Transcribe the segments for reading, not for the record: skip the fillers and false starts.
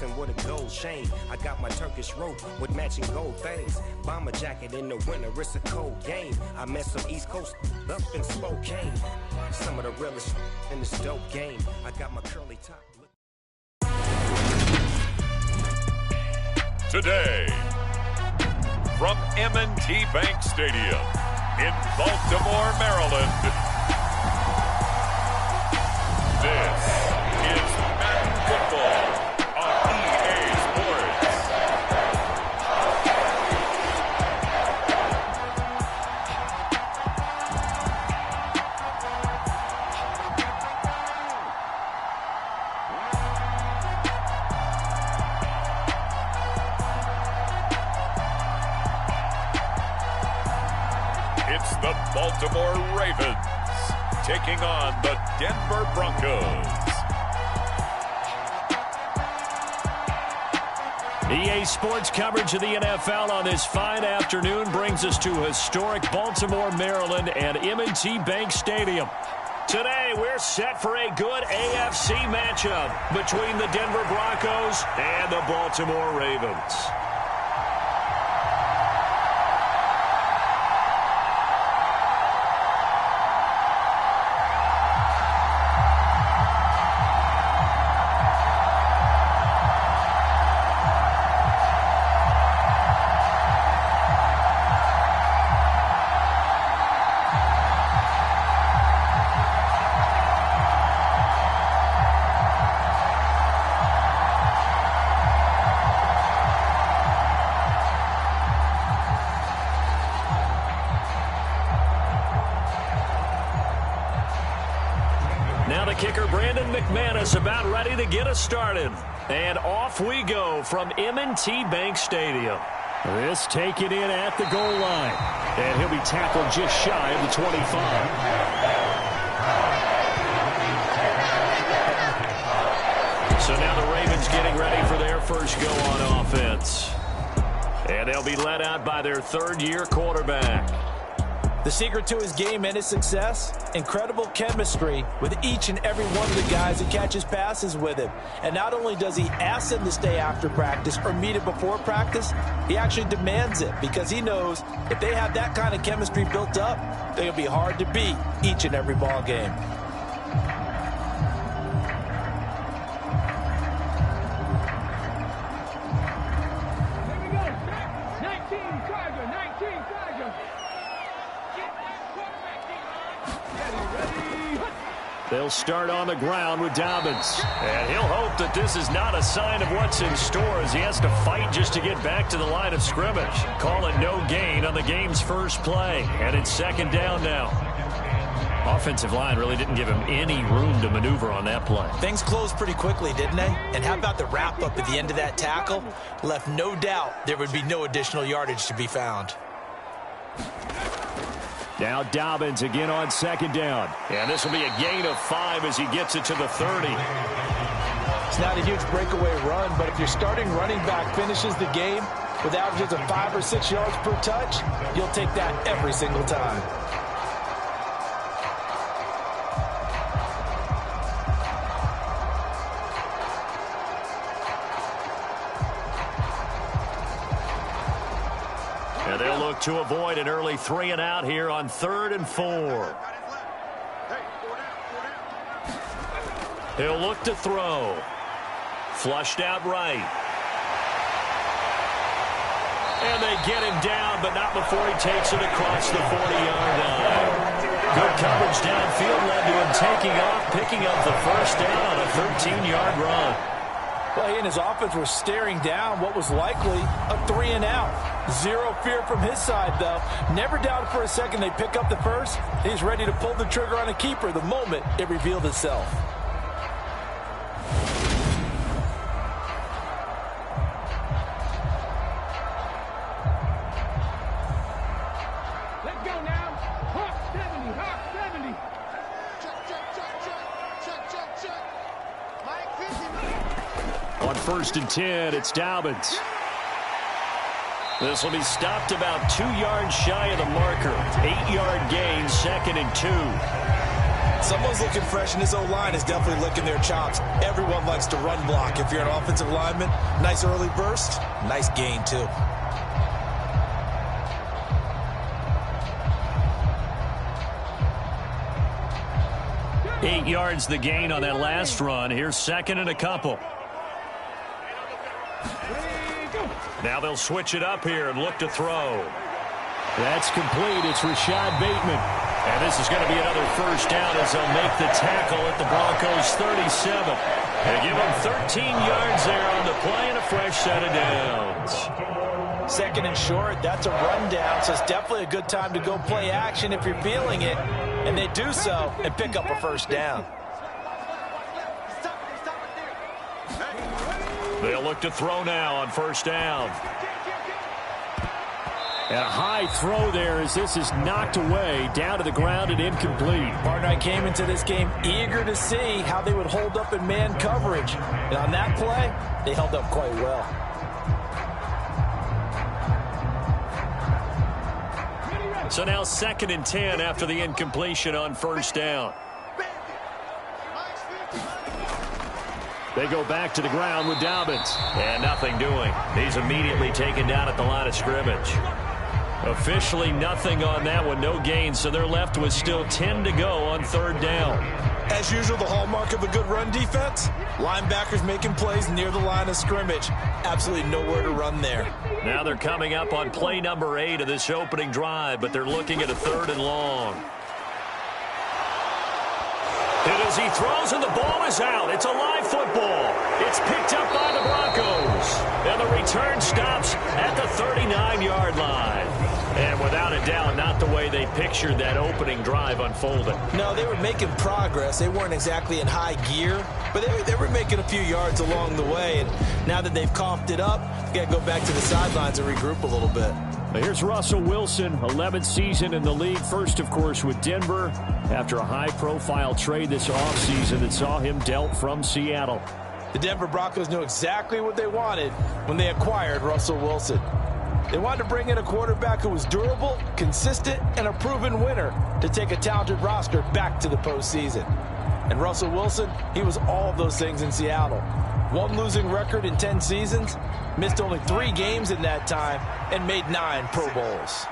flexing with a gold chain. I got my Turkish rope with matching gold things. Bomber jacket in the winter, it's a cold game. I met some East Coast up in Spokane. Some of the realest in this dope game. I got my curly top. Today, from M&T Bank Stadium in Baltimore, Maryland, this is Madden Football on EA Sports. It's the Baltimore Ravens taking on the Denver Broncos. EA Sports coverage of the NFL on this fine afternoon brings us to historic Baltimore, Maryland and M&T Bank Stadium. Today, we're set for a good AFC matchup between the Denver Broncos and the Baltimore Ravens. Now the kicker, Brandon McManus, about ready to get us started. And off we go from M&T Bank Stadium. This taken in at the goal line. And he'll be tackled just shy of the 25. So now the Ravens getting ready for their first go on offense. And they'll be led out by their third-year quarterback. The secret to his game and his success, incredible chemistry with each and every one of the guys that catches passes with him. And not only does he ask them to stay after practice or meet it before practice, he actually demands it because he knows if they have that kind of chemistry built up, they're going to be hard to beat each and every ball game. They'll start on the ground with Dobbins. And he'll hope that this is not a sign of what's in store as he has to fight just to get back to the line of scrimmage. Call it no gain on the game's first play. And it's second down now. Offensive line really didn't give him any room to maneuver on that play. Things closed pretty quickly, didn't they? And how about the wrap-up at the end of that tackle? Left no doubt there would be no additional yardage to be found. Now Dobbins again on second down. And this will be a gain of 5 as he gets it to the 30. It's not a huge breakaway run, but if your starting running back finishes the game with averages of 5 or 6 yards per touch, you'll take that every single time. And they'll look to avoid an early 3 and out here on 3rd and 4. He'll look to throw. Flushed out right. And they get him down, but not before he takes it across the 40-yard line. Good coverage downfield led to him taking off, picking up the first down on a 13-yard run. Well, he and his offense were staring down what was likely a 3 and out. Zero fear from his side, though. Never doubted for a second they pick up the first. He's ready to pull the trigger on a keeper the moment it revealed itself. Let's go now. Hawk 70, Hawk 70. Check. Mike 50. On 1st and 10, it's Dobbins. This will be stopped about 2 yards shy of the marker. 8-yard gain, 2nd and 2. Someone's looking fresh, and this O-line is definitely licking their chops. Everyone likes to run block. If you're an offensive lineman, nice early burst, nice gain, too. Eight yards the gain on that last run. Here's second and a couple. Now they'll switch it up here and look to throw. That's complete. It's Rashad Bateman. And this is going to be another first down as they'll make the tackle at the Broncos' 37. They give them 13 yards there on the play and a fresh set of downs. Second and short, that's a rundown, so it's definitely a good time to go play action if you're feeling it. And they do so and pick up a first down. They'll look to throw now on first down. And a high throw there as this is knocked away, down to the ground and incomplete. Partner, I came into this game eager to see how they would hold up in man coverage. And on that play, they held up quite well. So now second and 10 after the incompletion on first down. They go back to the ground with Dobbins. And nothing doing. He's immediately taken down at the line of scrimmage. Officially nothing on that one, no gain, so they're left with still 10 to go on third down. As usual, the hallmark of a good run defense, linebackers making plays near the line of scrimmage. Absolutely nowhere to run there. Now they're coming up on play number 8 of this opening drive, but they're looking at a third and long. And as he throws and the ball is out, it's a live football. It's picked up by the Broncos. And the return stops at the 39-yard line. And without a doubt, not the way they pictured that opening drive unfolding. No, they were making progress. They weren't exactly in high gear, but they were making a few yards along the way. And now that they've coughed it up, you got to go back to the sidelines and regroup a little bit. Here's Russell Wilson, 11th season in the league. First, of course, with Denver after a high-profile trade this offseason that saw him dealt from Seattle. The Denver Broncos knew exactly what they wanted when they acquired Russell Wilson. They wanted to bring in a quarterback who was durable, consistent, and a proven winner to take a talented roster back to the postseason. And Russell Wilson, he was all of those things in Seattle. One losing record in 10 seasons, missed only 3 games in that time, and made 9 Pro Bowls.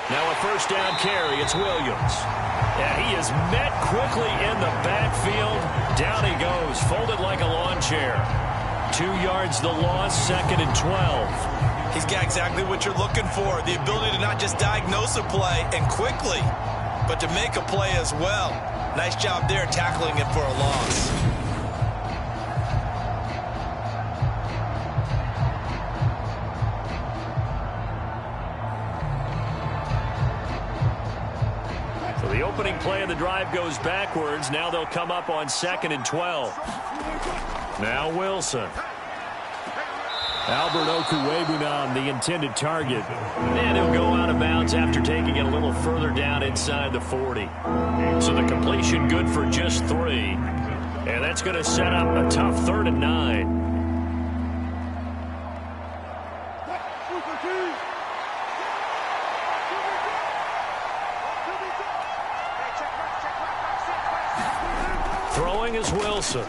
Now a first down carry, it's Williams. And he is met quickly in the backfield. Down he goes, folded like a lawn chair. 2 yards the loss, second and 12. He's got exactly what you're looking for, the ability to not just diagnose a play and quickly, but to make a play as well. Nice job there tackling it for a loss. So the opening play of the drive goes backwards. Now they'll come up on second and 12. Now Wilson. Albert Okwuegbunam, the intended target. And he'll go out of bounds after taking it a little further down inside the 40. So the completion good for just 3. And that's going to set up a tough third and 9. Throwing is Wilson.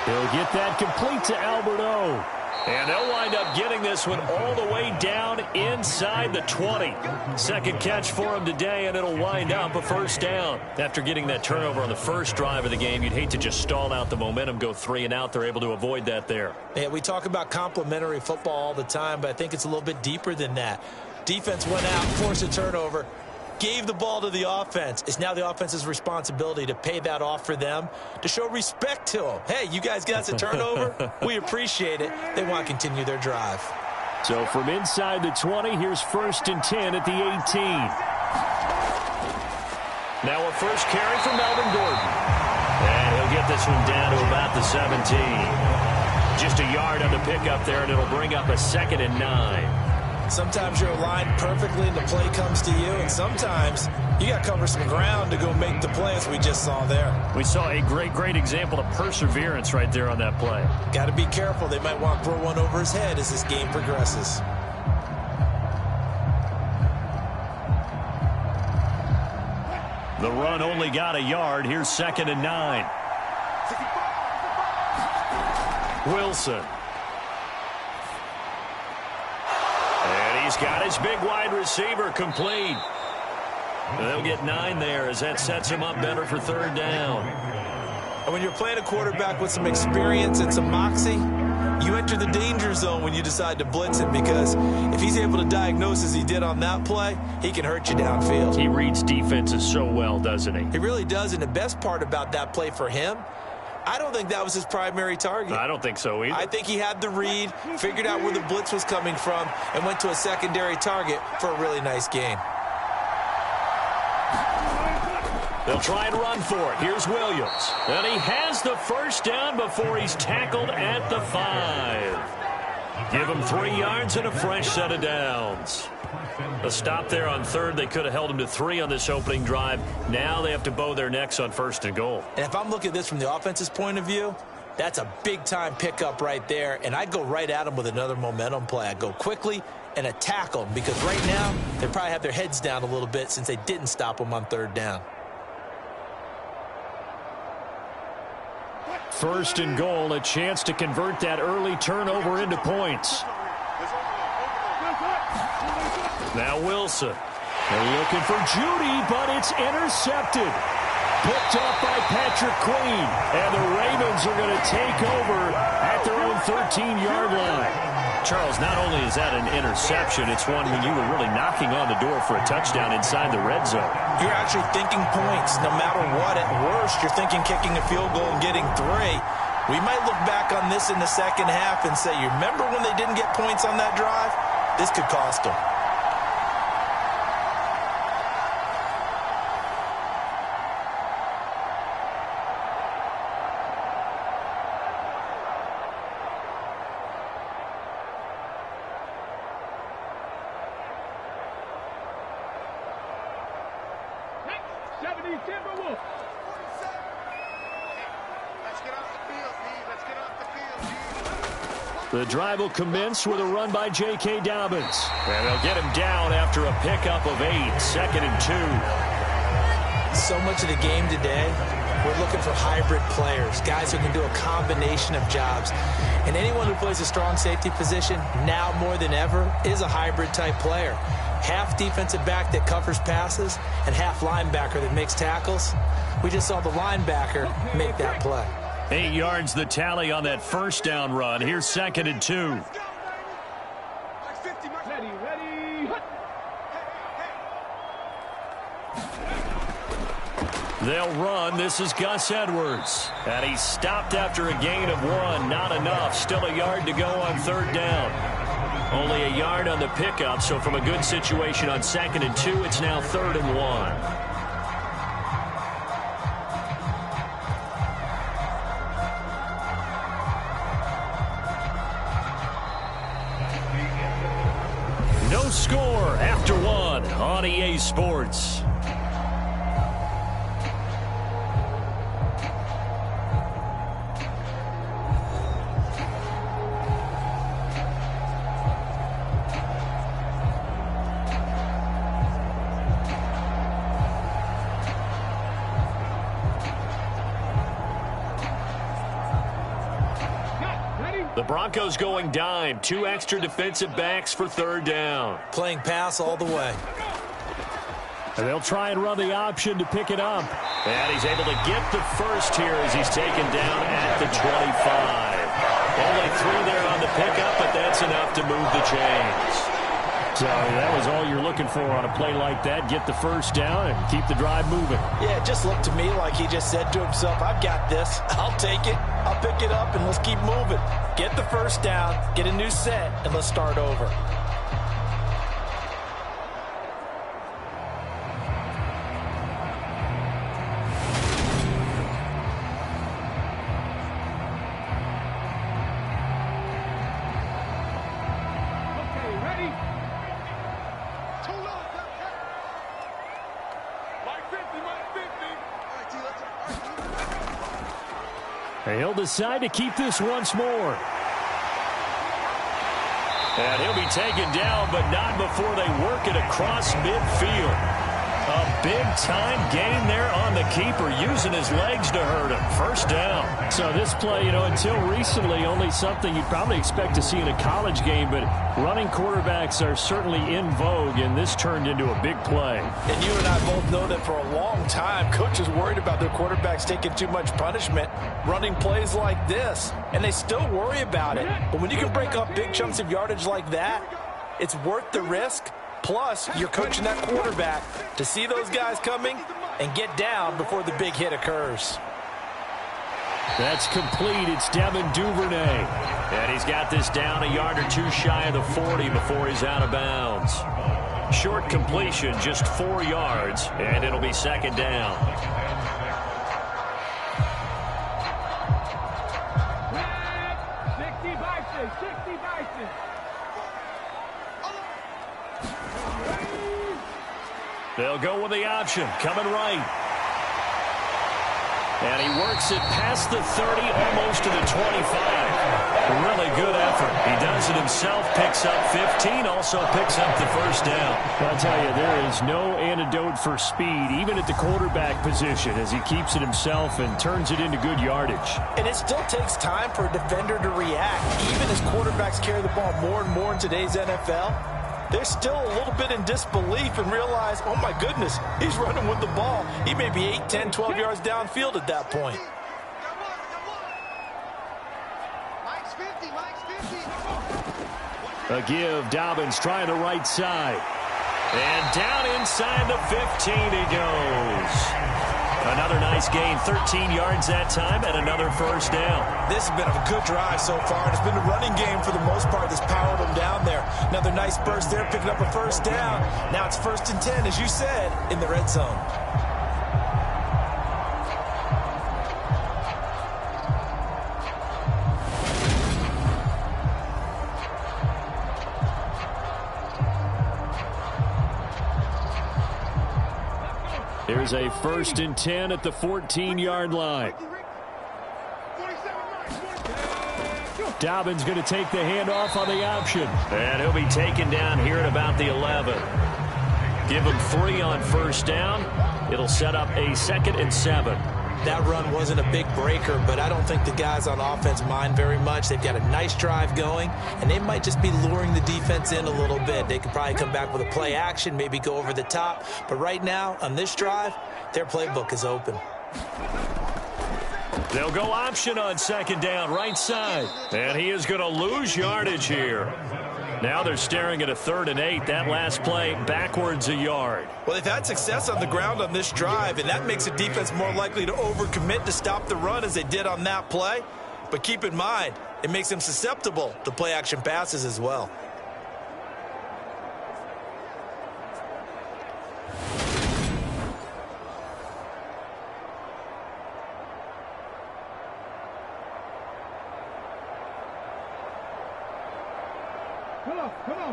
He'll get that complete to Albert O. And they'll wind up getting this one all the way down inside the 20. Second catch for him today, and it'll wind up a first down. After getting that turnover on the first drive of the game, you'd hate to just stall out the momentum, go 3 and out. They're able to avoid that there. Yeah, we talk about complementary football all the time, but I think it's a little bit deeper than that. Defense went out, forced a turnover, gave the ball to the offense. It's now the offense's responsibility to pay that off for them, to show respect to them. Hey, you guys got us a turnover. We appreciate it. They want to continue their drive. So from inside the 20, here's first and 10 at the 18. Now a first carry for Melvin Gordon. And he'll get this one down to about the 17. Just a yard on the pickup there, and it'll bring up a second and 9. Sometimes you're aligned perfectly and the play comes to you, and sometimes you got to cover some ground to go make the play, as we just saw there. We saw a great example of perseverance right there on that play. Got to be careful. They might want to throw one over his head as this game progresses. The run only got a yard. Here's 2nd and 9. Wilson. And he's got his big wide receiver complete. They'll get 9 there as that sets him up better for 3rd down. And when you're playing a quarterback with some experience and some moxie, you enter the danger zone when you decide to blitz him, because if he's able to diagnose as he did on that play, he can hurt you downfield. He reads defenses so well, doesn't he? He really does, and the best part about that play for him, I don't think that was his primary target. I don't think so either. I think he had the read, figured out where the blitz was coming from, and went to a secondary target for a really nice gain. They'll try and run for it. Here's Williams. And he has the 1st down before he's tackled at the 5. Give him 3 yards and a fresh set of downs. A stop there on 3rd. They could have held him to 3 on this opening drive. Now they have to bow their necks on 1st and goal. And if I'm looking at this from the offense's point of view, that's a big-time pickup right there, and I'd go right at him with another momentum play. I'd go quickly and attack them, because right now they probably have their heads down a little bit since they didn't stop him on 3rd down. 1st and goal, a chance to convert that early turnover into points. Now Wilson. They're looking for Judy, but it's intercepted. Picked up by Patrick Queen. And the Ravens are going to take over at their own 13-yard line. Charles, not only is that an interception, it's one when you were really knocking on the door for a touchdown inside the red zone. You're actually thinking points no matter what. At worst, you're thinking kicking a field goal and getting 3. We might look back on this in the second half and say, you remember when they didn't get points on that drive? This could cost them. The drive will commence with a run by J.K. Dobbins. And they'll get him down after a pickup of 8, 2nd and 2. So much of the game today, we're looking for hybrid players, guys who can do a combination of jobs. And anyone who plays a strong safety position, now more than ever, is a hybrid-type player. Half defensive back that covers passes and half linebacker that makes tackles. We just saw the linebacker make that play. 8 yards the tally on that 1st down run. Here's 2nd and 2. They'll run. This is Gus Edwards. And he's stopped after a gain of 1. Not enough. Still a yard to go on 3rd down. Only a yard on the pickup, so from a good situation on 2nd and 2, it's now 3rd and 1. No score after 1 on EA Sports. The Broncos going dime. 2 extra defensive backs for 3rd down. Playing pass all the way. And they'll try and run the option to pick it up. And he's able to get the first here as he's taken down at the 25. Only 3 there on the pickup, but that's enough to move the chains. So that was all you're looking for on a play like that. Get the first down and keep the drive moving. Yeah, it just looked to me like he just said to himself, I've got this. I'll take it. I'll pick it up, and let's keep moving. Get the first down, get a new set, and let's start over. He'll decide to keep this once more. And he'll be taken down, but not before they work it across midfield. A big-time gain there on the keeper, using his legs to hurt him. First down. So this play, until recently, only something you'd probably expect to see in a college game, but running quarterbacks are certainly in vogue, and this turned into a big play. And you and I both know that for a long time, coaches worried about their quarterbacks taking too much punishment, running plays like this, and they still worry about it. But when you can break up big chunks of yardage like that, it's worth the risk. Plus, you're coaching that quarterback to see those guys coming and get down before the big hit occurs. That's complete. It's Devin Duvernay. And he's got this down a yard or two shy of the 40 before he's out of bounds. Short completion, just 4 yards, and it'll be second down. They'll go with the option, coming right. And he works it past the 30, almost to the 25. Really good effort. He does it himself, picks up 15, also picks up the first down. I'll tell you, there is no antidote for speed, even at the quarterback position, as he keeps it himself and turns it into good yardage. And it still takes time for a defender to react. Even as quarterbacks carry the ball more and more in today's NFL, they're still a little bit in disbelief and realize, oh my goodness, he's running with the ball. He may be 8, 10, 12 yards downfield at that point. A give, Dobbins trying the right side. And down inside the 15 he goes. Another nice gain, 13 yards that time, and another first down. This has been a good drive so far, and it's been a running game for the most part that's powered them down there. Another nice burst there, picking up a first down. Now it's 1st and 10, as you said, in the red zone. There's a 1st and 10 at the 14-yard line. Dobbins going to take the handoff on the option. And he'll be taken down here at about the 11. Give him 3 on first down. It'll set up a 2nd and 7. That run wasn't a big breaker, but I don't think the guys on offense mind very much. They've got a nice drive going, and they might just be luring the defense in a little bit. They could probably come back with a play action, maybe go over the top. But right now, on this drive, their playbook is open. They'll go option on 2nd down, right side. And he is going to lose yardage here. Now they're staring at a 3rd and 8. That last play backwards a yard. Well, they've had success on the ground on this drive, and that makes the defense more likely to overcommit to stop the run as they did on that play. But keep in mind, it makes them susceptible to play-action passes as well.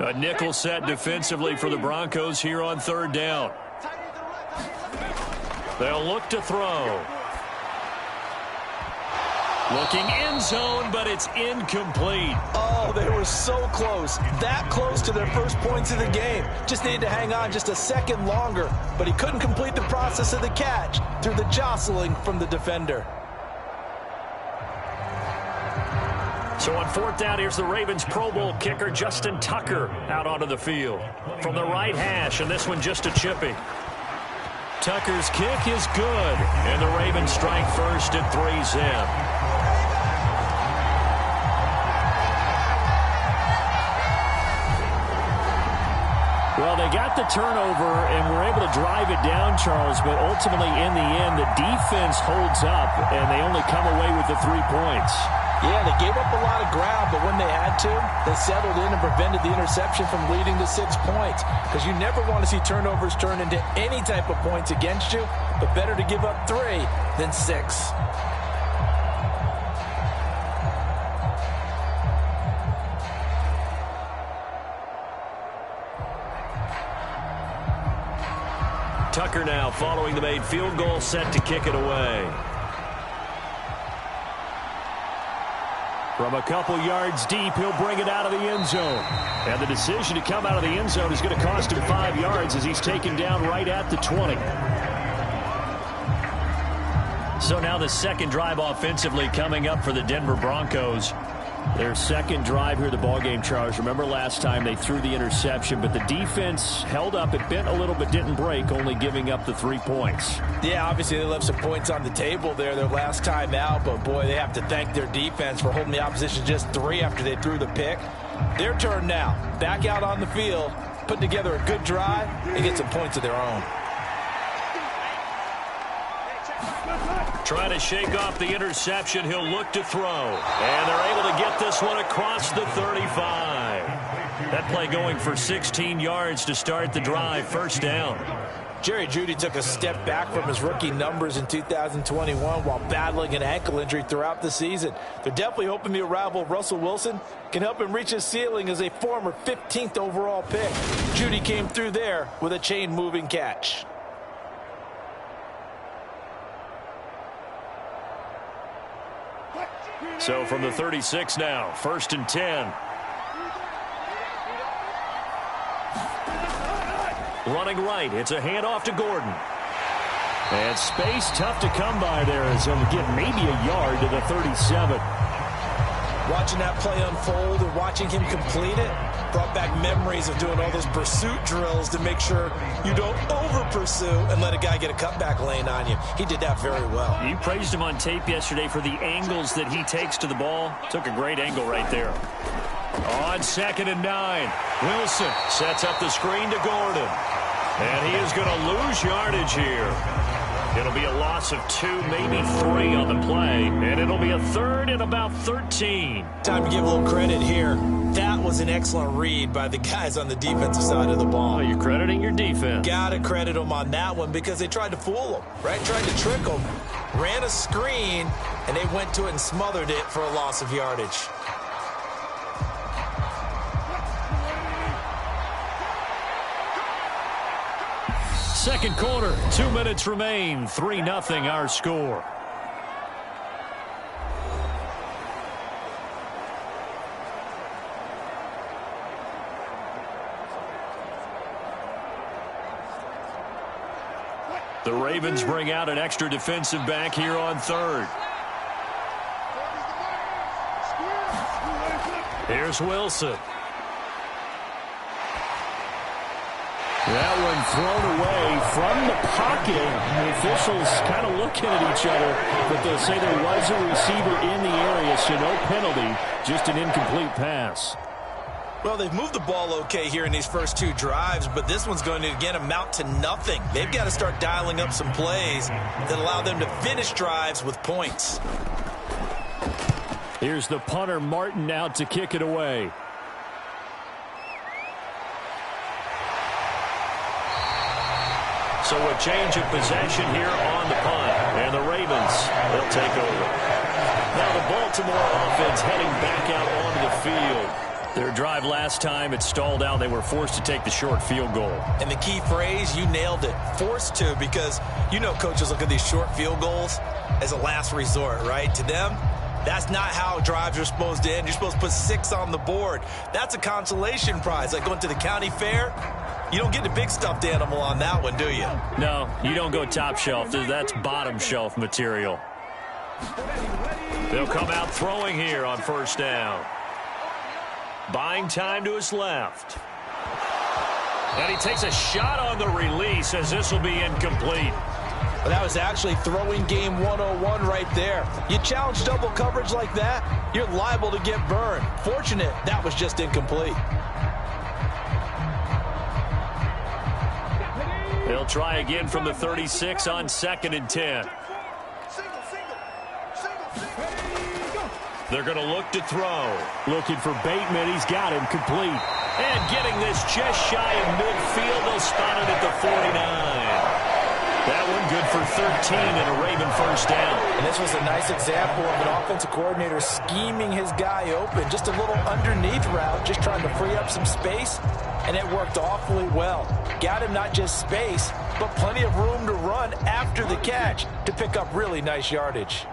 A nickel set defensively for the Broncos here on 3rd down. They'll look to throw. Looking end zone, but it's incomplete. Oh, they were so close. That close to their first points of the game. Just needed to hang on just a second longer, but he couldn't complete the process of the catch through the jostling from the defender. So on 4th down, here's the Ravens Pro Bowl kicker, Justin Tucker, out onto the field. From the right hash, and this one just a chipping. Tucker's kick is good, and the Ravens strike first at 3-zip. Well, they got the turnover and were able to drive it down, Charles, but ultimately in the end, the defense holds up, and they only come away with the 3 points. Yeah, they gave up a lot of ground, but when they had to, they settled in and prevented the interception from leading to 6 points. Because you never want to see turnovers turn into any type of points against you, but better to give up 3 than 6. Tucker now following the made field goal, set to kick it away. From a couple yards deep, he'll bring it out of the end zone. And the decision to come out of the end zone is going to cost him 5 yards as he's taken down right at the 20. So now the second drive offensively coming up for the Denver Broncos. Their second drive here, the ballgame, Charles. Remember last time they threw the interception, but the defense held up. It bent a little but didn't break, only giving up the 3 points. Yeah, obviously they left some points on the table there their last time out, but boy, they have to thank their defense for holding the opposition just 3 after they threw the pick. Their turn now. Back out on the field, put together a good drive, and get some points of their own. Trying to shake off the interception. He'll look to throw. And they're able to get this one across the 35. That play going for 16 yards to start the drive. First down. Jerry Jeudy took a step back from his rookie numbers in 2021 while battling an ankle injury throughout the season. They're definitely hoping the arrival of Russell Wilson can help him reach his ceiling as a former 15th overall pick. Jeudy came through there with a chain-moving catch. So from the 36 now, 1st and 10. Running right, it's a handoff to Gordon. And space tough to come by there as he'll get maybe a yard to the 37. Watching that play unfold and watching him complete it brought back memories of doing all those pursuit drills to make sure you don't over-pursue and let a guy get a cutback lane on you. He did that very well. You praised him on tape yesterday for the angles that he takes to the ball. Took a great angle right there. On 2nd and 9, Wilson sets up the screen to Gordon. And he is going to lose yardage here. It'll be a loss of 2, maybe 3 on the play. And it'll be a 3rd and about 13. Time to give a little credit here. That was an excellent read by the guys on the defensive side of the ball. Oh, you're crediting your defense. Gotta credit them on that one because they tried to fool them, right? Tried to trick them. Ran a screen, and they went to it and smothered it for a loss of yardage. Second quarter, 2 minutes remain. 3-0 our score. The Ravens bring out an extra defensive back here on 3rd. Here's Wilson. That one thrown away from the pocket. The officials kind of looking at each other, but they'll say there was a receiver in the area, so no penalty, just an incomplete pass. Well, they've moved the ball okay here in these first 2 drives, but this one's going to, again, amount to nothing. They've got to start dialing up some plays that allow them to finish drives with points. Here's the punter, Martin, out to kick it away. So a change of possession here on the punt. And the Ravens, they'll take over. Now the Baltimore offense heading back out onto the field. Their drive last time, it stalled out. They were forced to take the short field goal. And the key phrase, you nailed it. Forced to, because you know coaches look at these short field goals as a last resort, right? To them, that's not how drives are supposed to end. You're supposed to put 6 on the board. That's a consolation prize, like going to the county fair. You don't get the big stuffed animal on that one, do you? No, you don't go top shelf. That's bottom shelf material. They'll come out throwing here on 1st down. Buying time to his left. And he takes a shot on the release as this will be incomplete. Well, that was actually throwing game 101 right there. You challenge double coverage like that, you're liable to get burned. Fortunate that was just incomplete. They'll try again from the 36 on 2nd and 10. They're going to look to throw. Looking for Bateman. He's got him complete. And getting this just shy of midfield. They'll spot it at the 49. That one good for 13 and a Raven first down. And this was a nice example of an offensive coordinator scheming his guy open. Just a little underneath route, just trying to free up some space. And it worked awfully well. Got him not just space, but plenty of room to run after the catch to pick up really nice yardage.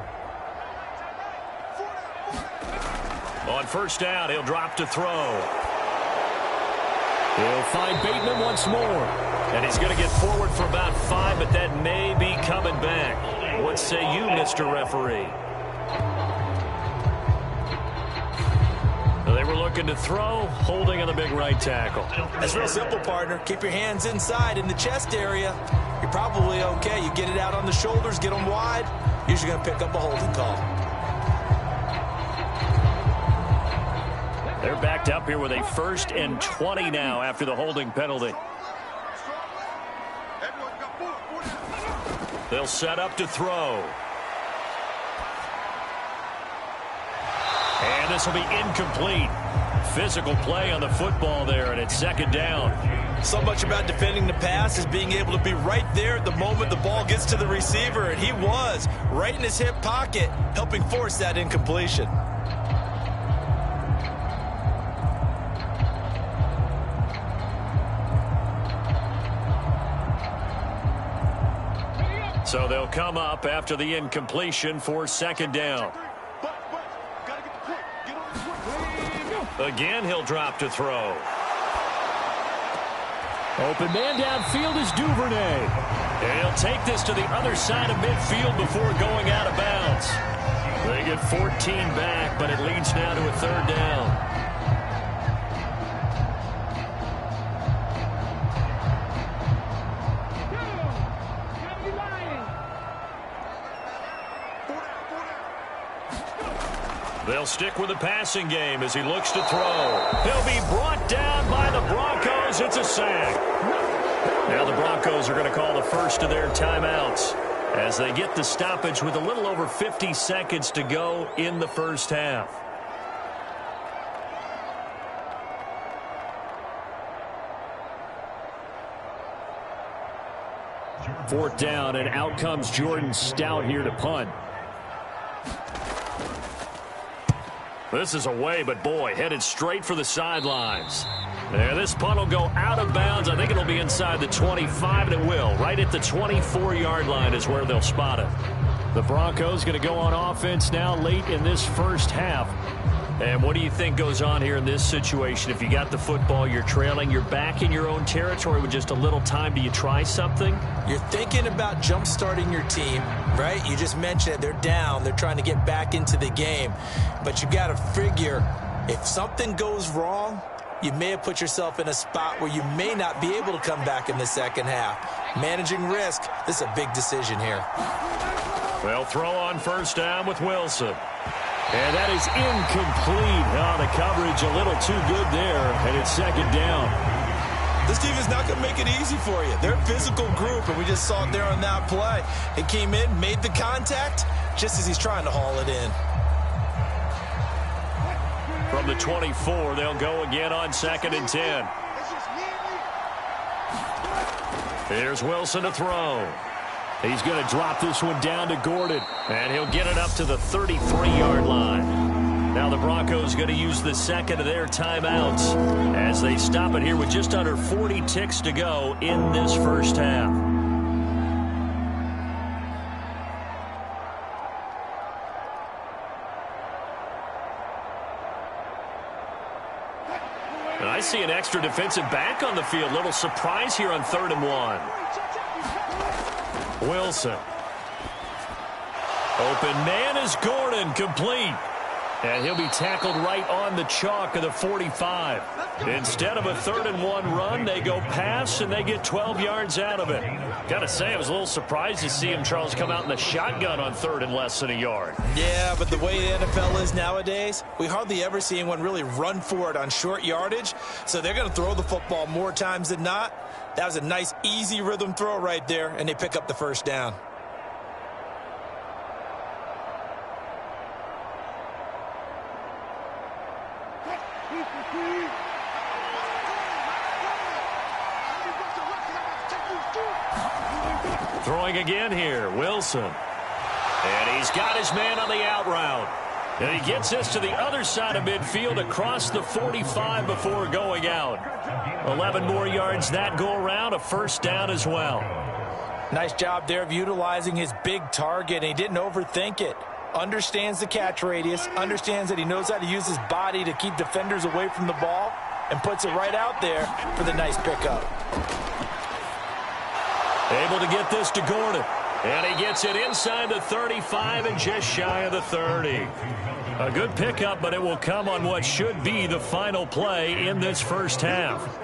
On 1st down, he'll drop to throw. He'll find Bateman once more. And he's going to get forward for about 5, but that may be coming back. What say you, Mr. Referee? They were looking to throw, holding on the big right tackle. That's real simple, partner. Keep your hands inside in the chest area. You're probably okay. You get it out on the shoulders, get them wide. Usually going to pick up a holding call. They're backed up here with a 1st and 20 now after the holding penalty. They'll set up to throw. And this will be incomplete. Physical play on the football there, and it's 2nd down. So much about defending the pass is being able to be right there at the moment the ball gets to the receiver, and he was right in his hip pocket, helping force that incompletion. So they'll come up after the incompletion for 2nd down. Again, he'll drop to throw. Open man downfield is Duvernay. And he'll take this to the other side of midfield before going out of bounds. They get 14 back, but it leads now to a 3rd down. They'll stick with the passing game as he looks to throw. He'll be brought down by the Broncos. It's a sack. Now the Broncos are going to call the first of their timeouts as they get the stoppage with a little over 50 seconds to go in the first half. Fourth down, and out comes Jordan Stout here to punt. This is away, but boy, headed straight for the sidelines. There, this punt will go out of bounds. I think it'll be inside the 25, and it will. Right at the 24-yard line is where they'll spot it. The Broncos going to go on offense now late in this first half. And what do you think goes on here in this situation? If you got the football, you're trailing, you're back in your own territory with just a little time. Do you try something? You're thinking about jump-starting your team, right? You just mentioned it. They're down. They're trying to get back into the game. But you got to figure, if something goes wrong, you may have put yourself in a spot where you may not be able to come back in the second half. Managing risk, this is a big decision here. They'll throw on first down with Wilson. And that is incomplete. Oh, the coverage a little too good there, and it's 2nd down. This team is not going to make it easy for you. They're a physical group, and we just saw it there on that play. It came in, made the contact, just as he's trying to haul it in. From the 24, they'll go again on 2nd and 10. Here's Wilson to throw. He's going to drop this one down to Gordon. And he'll get it up to the 33-yard line. Now the Broncos going to use the second of their timeouts as they stop it here with just under 40 ticks to go in this first half. And I see an extra defensive back on the field. Little surprise here on 3rd and 1. Wilson. Open man is Gordon, complete. And he'll be tackled right on the chalk of the 45. Instead of a 3rd and 1 run, they go pass, and they get 12 yards out of it. Got to say, I was a little surprised to see him, Charles, come out in the shotgun on 3rd and less than a yard. Yeah, but the way the NFL is nowadays, we hardly ever see anyone really run for it on short yardage. So they're going to throw the football more times than not. That was a nice, easy rhythm throw right there, and they pick up the first down. Throwing again here, Wilson. And he's got his man on the out route. And he gets this to the other side of midfield across the 45 before going out. 11 more yards that go around, a first down as well. Nice job there of utilizing his big target, and he didn't overthink it. Understands the catch radius, understands that he knows how to use his body to keep defenders away from the ball, and puts it right out there for the nice pickup. Able to get this to Gordon. And he gets it inside the 35 and just shy of the 30. A good pickup, but it will come on what should be the final play in this first half.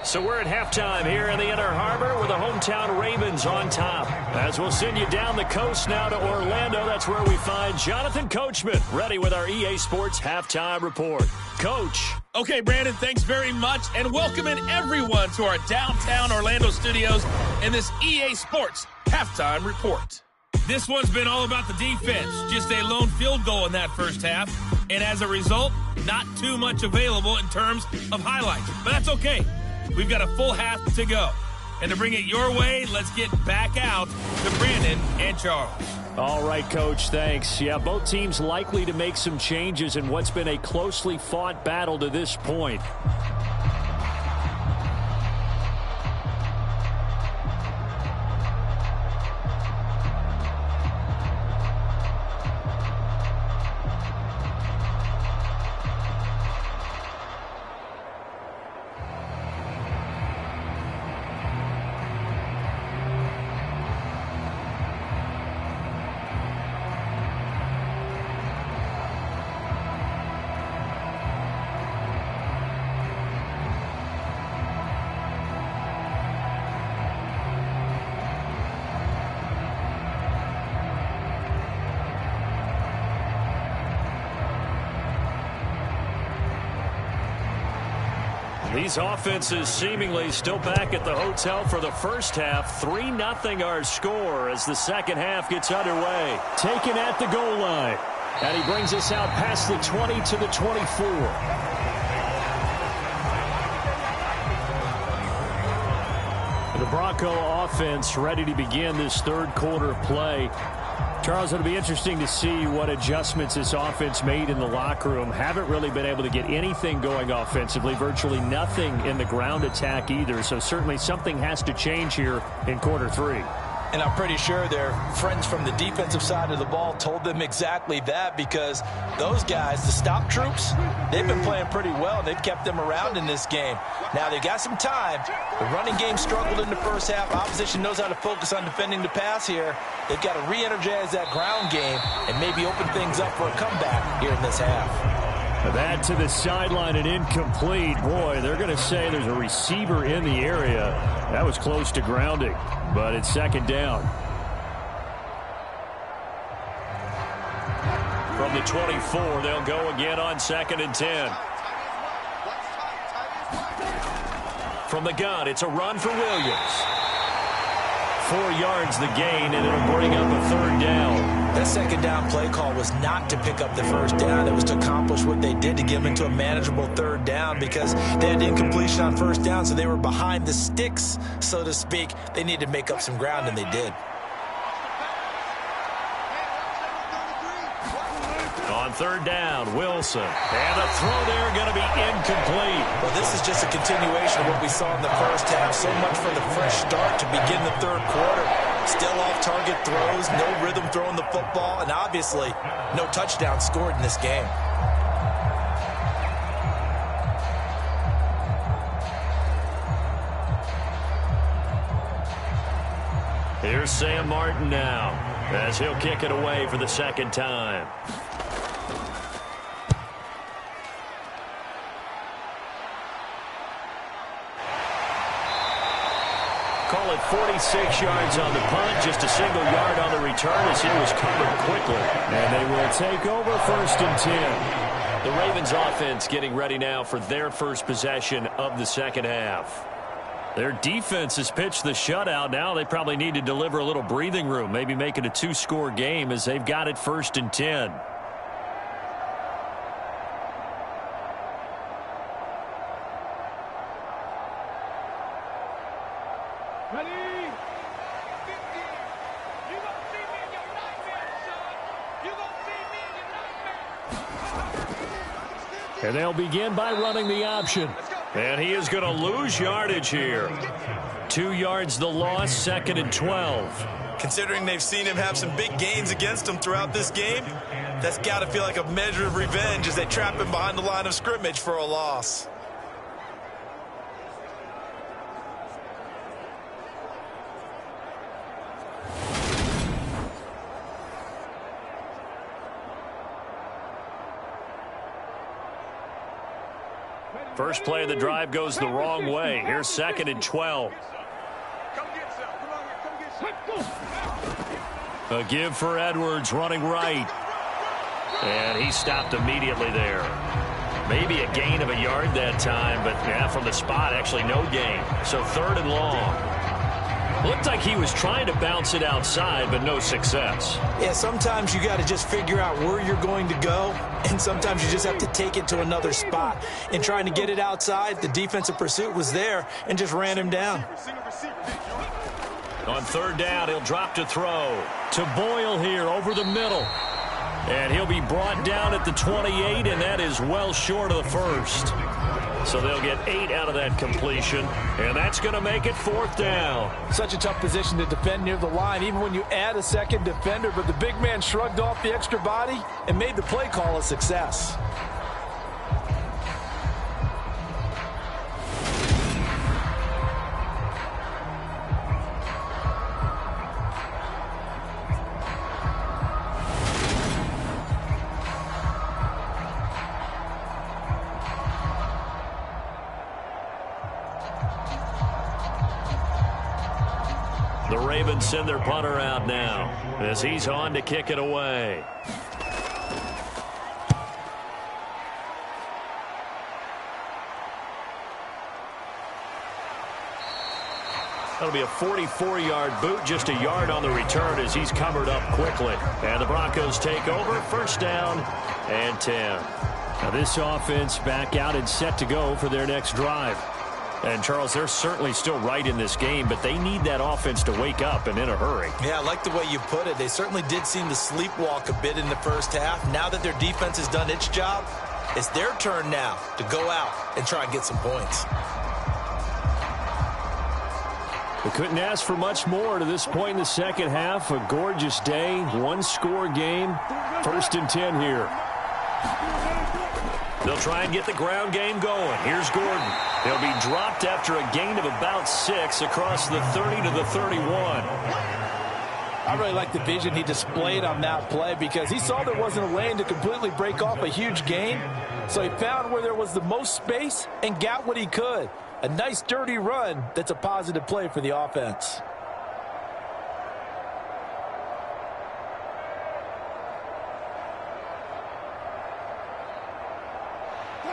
So we're at halftime here in the Inner Harbor with the hometown Ravens on top. As we'll send you down the coast now to Orlando, that's where we find Jonathan Coachman ready with our EA Sports Halftime Report. Coach. Okay, Brandon, thanks very much, and welcoming everyone to our downtown Orlando studios in this EA Sports Halftime Report. This one's been all about the defense, just a lone field goal in that first half, and as a result, not too much available in terms of highlights, but that's okay. We've got a full half to go. And to bring it your way, let's get back out to Brandon and Charles. All right, Coach, thanks. Yeah, both teams likely to make some changes in what's been a closely fought battle to this point. These offenses seemingly still back at the hotel for the first half. 3-0 our score as the second half gets underway. Taken at the goal line. And he brings us out past the 20 to the 24. The Bronco offense ready to begin this third quarter of play. Charles, it'll be interesting to see what adjustments this offense made in the locker room. Haven't really been able to get anything going offensively, virtually nothing in the ground attack either. So certainly something has to change here in quarter three. And I'm pretty sure their friends from the defensive side of the ball told them exactly that, because those guys, the stop troops, they've been playing pretty well, and they've kept them around in this game. Now, they've got some time. The running game struggled in the first half. Opposition knows how to focus on defending the pass here. They've got to re-energize that ground game and maybe open things up for a comeback here in this half. That to the sideline and incomplete. Boy, they're going to say there's a receiver in the area. That was close to grounding, but it's second down. From the 24, they'll go again on 2nd and 10. From the gun, it's a run for Williams. 4 yards the gain, and it'll bring up a third down. That second down play call was not to pick up the first down. It was to accomplish what they did, to get them into a manageable third down, because they had incompletion on first down, so they were behind the sticks, so to speak. They needed to make up some ground, and they did. On third down, Wilson. And the throw there going to be incomplete. Well, this is just a continuation of what we saw in the first half. So much for the fresh start to begin the third quarter. Still off-target throws, no rhythm throwing the football, and obviously no touchdown scored in this game. Here's Sam Martin now, as he'll kick it away for the second time. Call it 46 yards on the punt, just a single yard on the return as he was covered quickly. And they will take over 1st and 10. The Ravens offense getting ready now for their first possession of the second half. Their defense has pitched the shutout. Now they probably need to deliver a little breathing room, maybe make it a 2-score game as they've got it 1st and 10. And they'll begin by running the option. And he is going to lose yardage here. 2 yards the loss, 2nd and 12. Considering they've seen him have some big gains against them throughout this game, that's got to feel like a measure of revenge as they trap him behind the line of scrimmage for a loss. First play of the drive goes the wrong way. Here's 2nd and 12. A give for Edwards running right. And he stopped immediately there. Maybe a gain of a yard that time, but yeah, from the spot, actually no gain. So 3rd and long. Looked like he was trying to bounce it outside, but no success. Yeah, sometimes you got to just figure out where you're going to go, and sometimes you just have to take it to another spot. In trying to get it outside, the defensive pursuit was there and just ran him down. On 3rd down, he'll drop to throw. To Boyle here over the middle. And he'll be brought down at the 28, and that is well short of the first. So they'll get 8 out of that completion, and that's going to make it 4th down. Such a tough position to defend near the line, even when you add a second defender, but the big man shrugged off the extra body and made the play call a success. The Ravens send their punter out now as he's on to kick it away. That'll be a 44-yard boot, just a yard on the return as he's covered up quickly. And the Broncos take over, 1st down and 10. Now this offense back out and set to go for their next drive. And, Charles, they're certainly still right in this game, but they need that offense to wake up and in a hurry. Yeah, I like the way you put it. They certainly did seem to sleepwalk a bit in the first half. Now that their defense has done its job, it's their turn now to go out and try and get some points. We couldn't ask for much more to this point in the second half. A gorgeous day, 1-score game, 1st and 10 here. They'll try and get the ground game going. Here's Gordon. He'll be dropped after a gain of about 6 across the 30 to the 31. I really like the vision he displayed on that play because he saw there wasn't a lane to completely break off a huge gain. So he found where there was the most space and got what he could. A nice dirty run that's a positive play for the offense.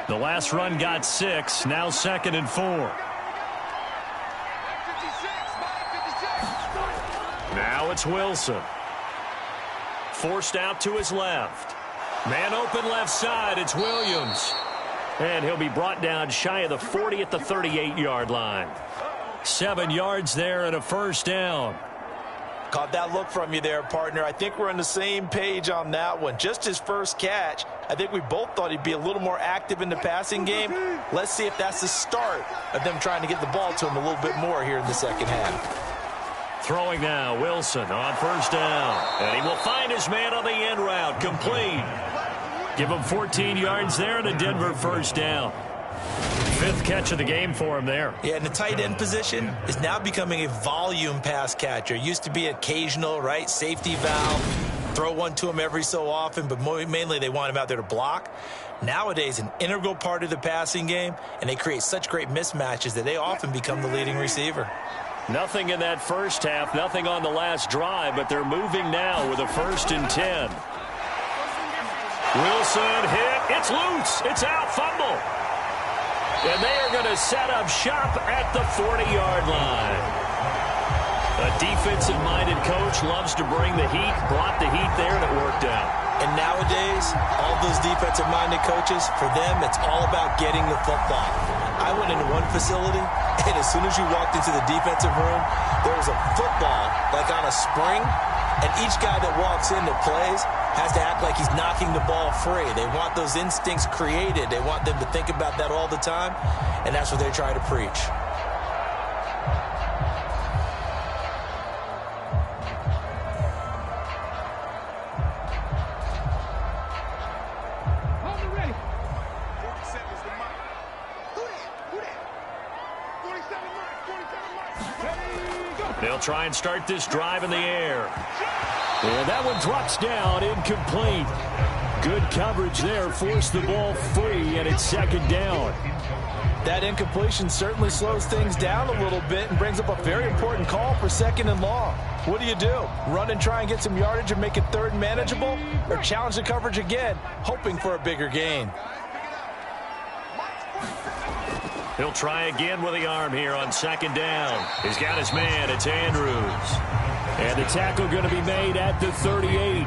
The last run got 6, now 2nd and 4. Now it's Wilson. Forced out to his left. Man open left side, it's Williams. And he'll be brought down shy of the 40 at the 38-yard line. 7 yards there and a 1st down. Caught that look from you there, partner. I think we're on the same page on that one. Just his first catch, I think we both thought he'd be a little more active in the passing game. Let's see if that's the start of them trying to get the ball to him a little bit more here in the second half. Throwing now, Wilson on 1st down. And he will find his man on the end route, complete. Give him 14 yards there and a Denver 1st down. 5th catch of the game for him there. Yeah, and the tight end position is now becoming a volume pass catcher. Used to be occasional, right? Safety valve. Throw one to him every so often, but mainly they want him out there to block. Nowadays, an integral part of the passing game, and they create such great mismatches that they often become the leading receiver. Nothing in that first half, nothing on the last drive, but they're moving now with a 1st and 10. Wilson hit. It's loose. It's out. Fumble. And they are going to set up shop at the 40-yard line. A defensive-minded coach loves to bring the heat, brought the heat there, and it worked out. And nowadays, all those defensive-minded coaches, for them, it's all about getting the football. I went into one facility, and as soon as you walked into the defensive room, there was a football, like on a spring, and each guy that walks in that plays has to act like he's knocking the ball free. They want those instincts created. They want them to think about that all the time, and that's what they try to preach. They'll try and start this drive in the air. And that one drops down, incomplete. Good coverage there, forced the ball free, and it's second down. That incompletion certainly slows things down a little bit and brings up a very important call for second and long. What do? Run and try and get some yardage and make it third and manageable? Or challenge the coverage again, hoping for a bigger gain? He'll try again with the arm here on second down. He's got his man. It's Andrews. And the tackle going to be made at the 38.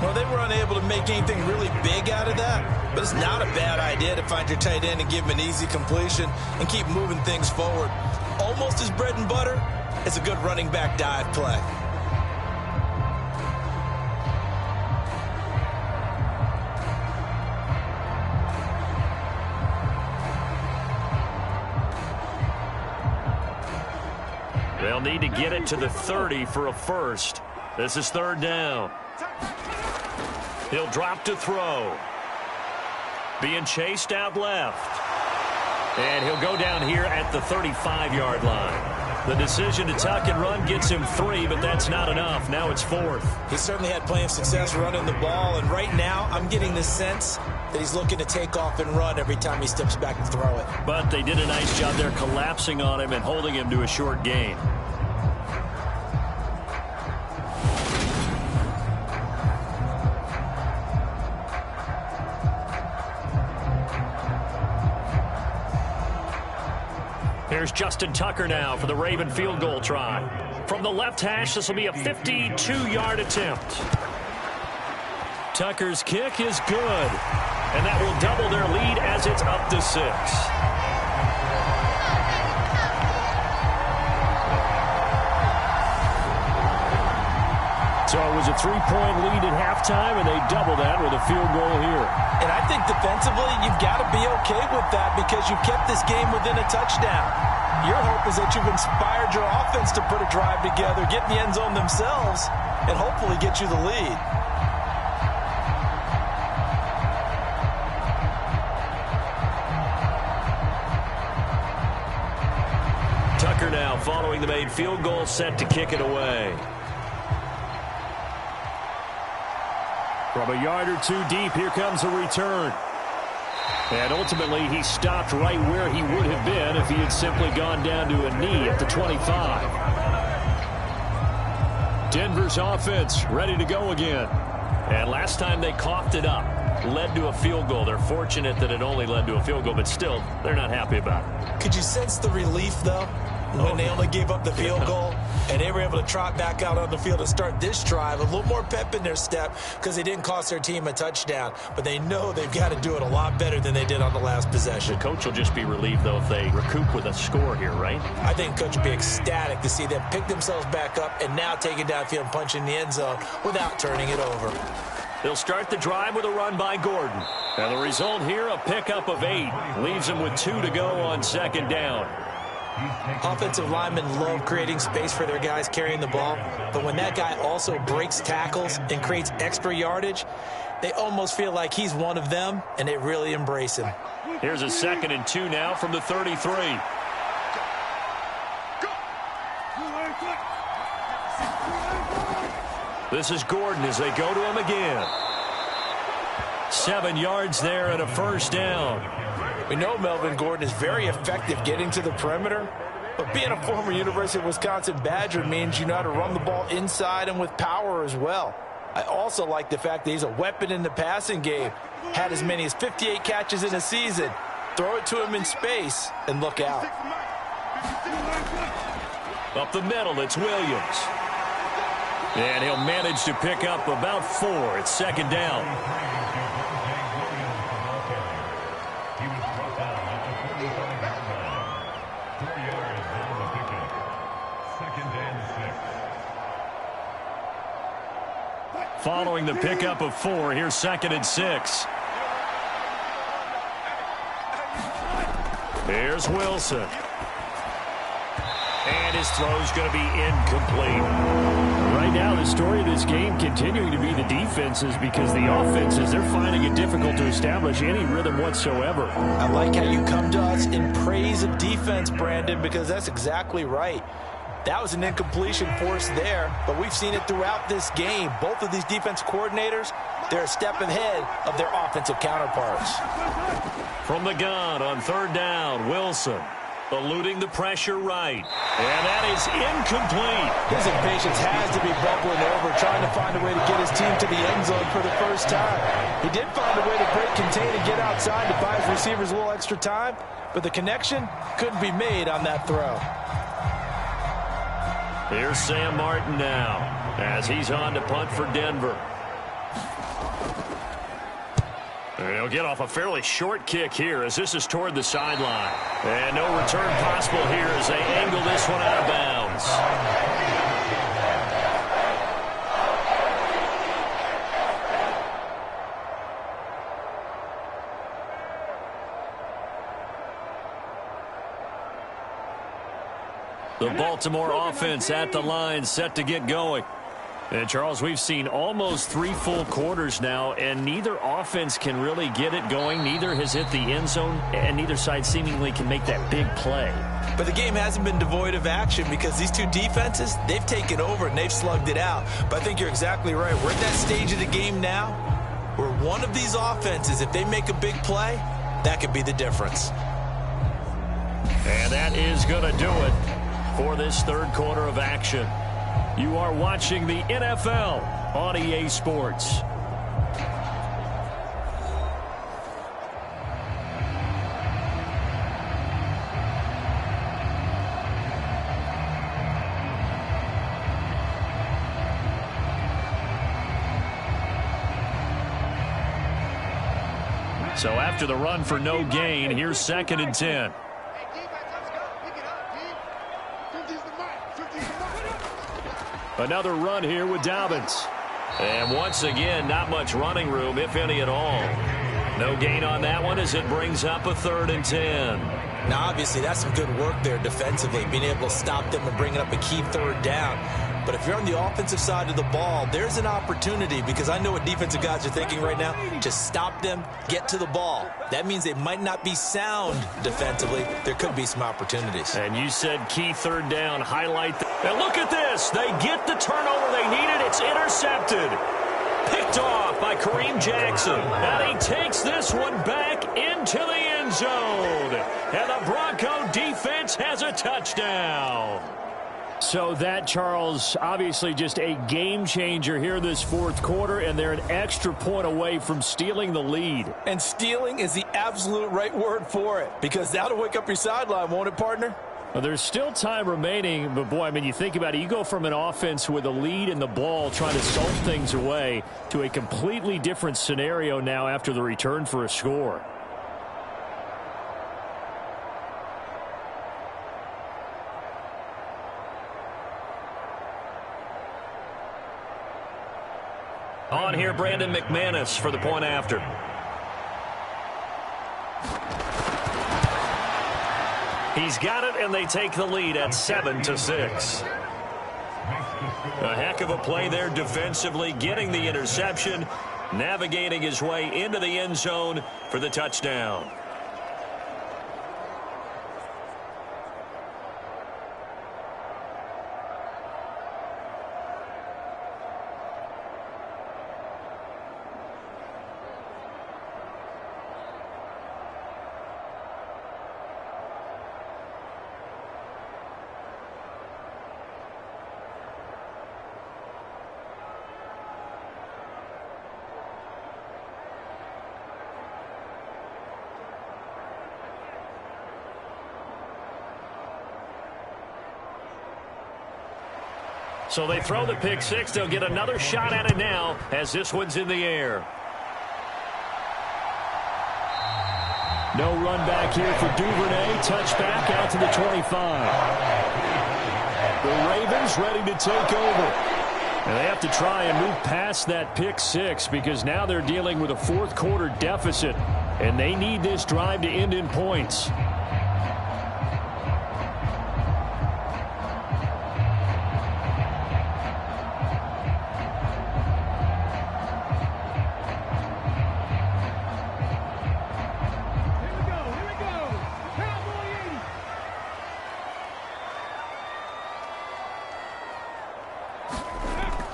Well, they were unable to make anything really big out of that, but it's not a bad idea to find your tight end and give him an easy completion and keep moving things forward. Almost his bread and butter. It's a good running back dive play. They'll need to get it to the 30 for a first. This is third down. He'll drop to throw. Being chased out left. And he'll go down here at the 35-yard line. The decision to tuck and run gets him 3, but that's not enough. Now it's fourth. He certainly had plenty of success running the ball, and right now I'm getting the sense that he's looking to take off and run every time he steps back to throw it. But they did a nice job there collapsing on him and holding him to a short gain. Here's Justin Tucker now for the Raven field goal try. From the left hash, this will be a 52-yard attempt. Tucker's kick is good. And that will double their lead as it's up to 6. So it was a 3-point lead at halftime, and they double that with a field goal here. And I think defensively, you've got to be okay with that because you've kept this game within a touchdown. Your hope is that you've inspired your offense to put a drive together, get in the end zone themselves, and hopefully get you the lead. Tucker now following the made field goal, set to kick it away. From a yard or two deep, here comes a return. And ultimately, he stopped right where he would have been if he had simply gone down to a knee at the 25. Denver's offense ready to go again. And last time they coughed it up, led to a field goal. They're fortunate that it only led to a field goal, but still, they're not happy about it. Could you sense the relief, though, when they only gave up the field goal and they were able to trot back out on the field and start this drive? A little more pep in their step because they didn't cost their team a touchdown, but they know they've got to do it a lot better than they did on the last possession. The coach will just be relieved, though, if they recoup with a score here, right? I think coach will be ecstatic to see them pick themselves back up and now take it downfield and punch in the end zone without turning it over. They'll start the drive with a run by Gordon. And the result here, a pickup of 8. Leaves them with 2 to go on second down. Offensive linemen love creating space for their guys carrying the ball, but when that guy also breaks tackles and creates extra yardage, they almost feel like he's one of them, and they really embrace him. Here's a 2nd and 2 now from the 33. This is Gordon as they go to him again. 7 yards there and a first down. We know Melvin Gordon is very effective getting to the perimeter, but being a former University of Wisconsin Badger means you know how to run the ball inside and with power as well. I also like the fact that he's a weapon in the passing game. Had as many as 58 catches in a season. Throw it to him in space and look out. Up the middle, it's Williams. And he'll manage to pick up about 4. It's second down. Following the pickup of 4, here's 2nd and 6. Here's Wilson. And his throw's going to be incomplete. Right now, the story of this game continuing to be the defenses because the offenses, they're finding it difficult to establish any rhythm whatsoever. I like how you come to us in praise of defense, Brandon, because that's exactly right. That was an incompletion forced there, but we've seen it throughout this game. Both of these defense coordinators, they're a step ahead of their offensive counterparts. From the gun on third down, Wilson eluding the pressure right. And that is incomplete. His impatience has to be bubbling over, trying to find a way to get his team to the end zone for the first time. He did find a way to break contain and get outside to buy his receivers a little extra time, but the connection couldn't be made on that throw. Here's Sam Martin now as he's on to punt for Denver. And he'll get off a fairly short kick here as this is toward the sideline. And no return possible here as they angle this one out of bounds. The Baltimore offense at the line, set to get going. And, Charles, we've seen almost 3 full quarters now, and neither offense can really get it going. Neither has hit the end zone, and neither side seemingly can make that big play. But the game hasn't been devoid of action because these two defenses, they've taken over and they've slugged it out. But I think you're exactly right. We're at that stage of the game now where one of these offenses, if they make a big play, that could be the difference. And that is going to do it for this third quarter of action. You are watching the NFL on EA Sports. So after the run for no gain, here's 2nd and 10. Another run here with Dobbins. And once again, not much running room, if any at all. No gain on that one as it brings up a 3rd and 10. Now, obviously, that's some good work there defensively, being able to stop them and bringing up a key 3rd down. But if you're on the offensive side of the ball, there's an opportunity, because I know what defensive guys are thinking right now. Just stop them, get to the ball. That means they might not be sound defensively. There could be some opportunities. And you said key 3rd down, highlight. And look at this. They get the turnover they needed. It's intercepted. Picked off by Kareem Jackson. And he takes this one back into the end zone. And the Bronco defense has a touchdown. So that, Charles, obviously just a game changer here this 4th quarter, and they're an extra point away from stealing the lead. And stealing is the absolute right word for it, because that'll wake up your sideline, won't it, partner? Well, there's still time remaining, but, boy, I mean, you think about it. You go from an offense with a lead in the ball trying to solve things away to a completely different scenario now after the return for a score. On here, Brandon McManus for the point after. He's got it, and they take the lead at 7-6. A heck of a play there defensively, getting the interception, navigating his way into the end zone for the touchdown. So they throw the pick 6. They'll get another shot at it now as this one's in the air. No run back here for Duvernay. Touchback out to the 25. The Ravens ready to take over. And they have to try and move past that pick 6 because now they're dealing with a 4th quarter deficit. And they need this drive to end in points.